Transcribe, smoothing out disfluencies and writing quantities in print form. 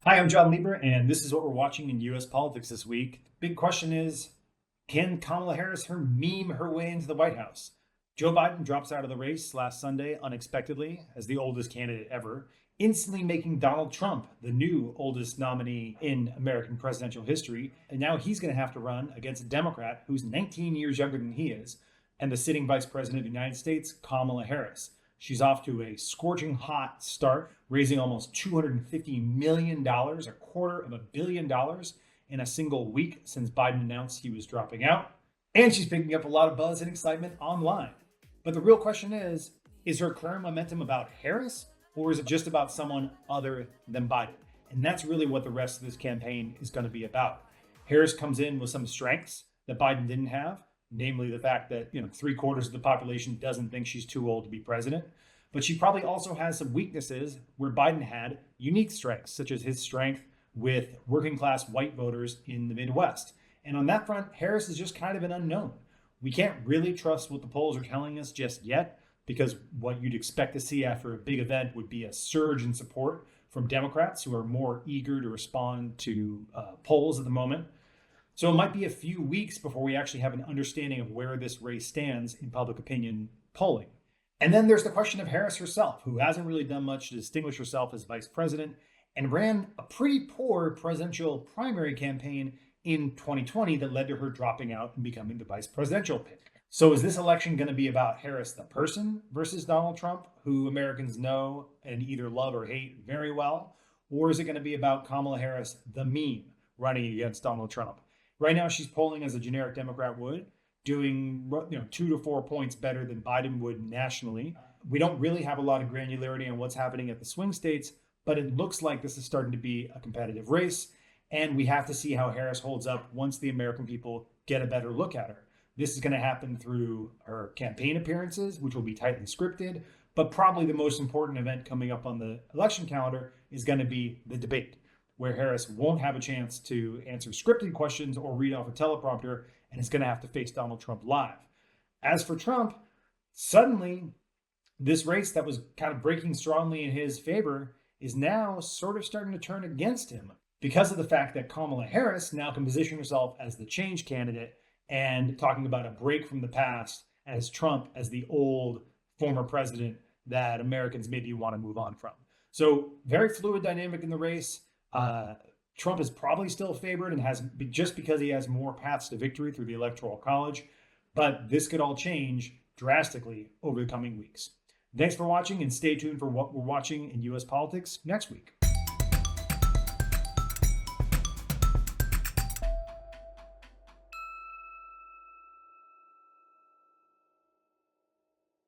Hi, I'm Jon Lieber, and this is what we're watching in US politics this week. The big question is, can Kamala Harris meme her way into the White House? Joe Biden drops out of the race last Sunday unexpectedly as the oldest candidate ever, instantly making Donald Trump the new oldest nominee in American presidential history. And now he's going to have to run against a Democrat who's 19 years younger than he is, and the sitting vice president of the United States, Kamala Harris. She's off to a scorching hot start, raising almost $250 million, $250 million in a single week since Biden announced he was dropping out. And she's picking up a lot of buzz and excitement online. But the real question is her current momentum about Harris, or is it just about someone other than Biden? And that's really what the rest of this campaign is going to be about. Harris comes in with some strengths that Biden didn't have, namely the fact that 3/4 of the population doesn't think she's too old to be president. But she probably also has some weaknesses where Biden had unique strengths, such as his strength with working class white voters in the Midwest. And on that front, Harris is just kind of an unknown. We can't really trust what the polls are telling us just yet, because what you'd expect to see after a big event would be a surge in support from Democrats who are more eager to respond to polls at the moment. So it might be a few weeks before we actually have an understanding of where this race stands in public opinion polling. And then there's the question of Harris herself, who hasn't really done much to distinguish herself as vice president and ran a pretty poor presidential primary campaign in 2020 that led to her dropping out and becoming the vice presidential pick. So is this election going to be about Harris the person versus Donald Trump, who Americans know and either love or hate very well? Or is it going to be about Kamala Harris, the meme, running against Donald Trump? Right now, she's polling as a generic Democrat would, doing 2 to 4 points better than Biden would nationally. We don't really have a lot of granularity on what's happening at the swing states, but it looks like this is starting to be a competitive race. And we have to see how Harris holds up once the American people get a better look at her. This is going to happen through her campaign appearances, which will be tightly scripted. But probably the most important event coming up on the election calendar is going to be the debate, where Harris won't have a chance to answer scripted questions or read off a teleprompter, and is going to have to face Donald Trump live. As for Trump, suddenly this race that was kind of breaking strongly in his favor is now sort of starting to turn against him because of the fact that Kamala Harris now can position herself as the change candidate and talking about a break from the past as Trump as the old former president that Americans maybe want to move on from. So very fluid dynamic in the race. Trump is probably still favored and has just because he has more paths to victory through the Electoral College, but this could all change drastically over the coming weeks. Thanks for watching, and stay tuned for what we're watching in U.S. politics next week.